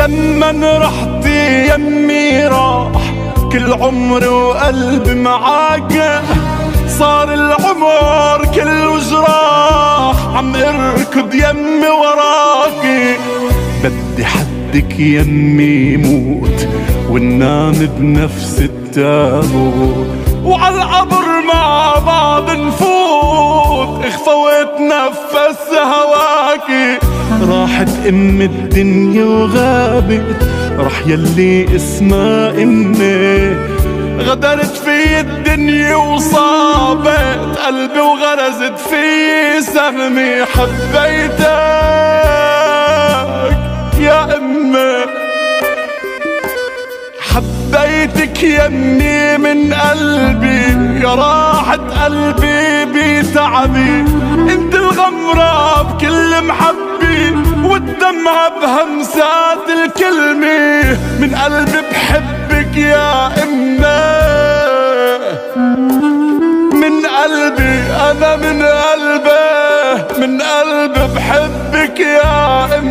لما رحتي يمي راح كل عمري وقلبي معاك، صار العمر كله جراح عم اركض يمي وراكي. بدي حدك يمي موت وننام بنفس التابوت، وعالقبر مع بعض نفوت اخفى واتنفس هواكي. راحت ام الدنيا وغابت، راح يلي اسمها امي، غدرت في الدنيا وصابت قلبي وغرزت في سهمي. حبيتك يا امي، حبيتك يمي من قلبي، يا راحة قلبي بتعبي. انت الغمرة بكل محبي والدمعة بهمسات الكلمة، من قلبي بحبك يا امي، من قلبي انا من قلبي، من قلبي بحبك يا امي.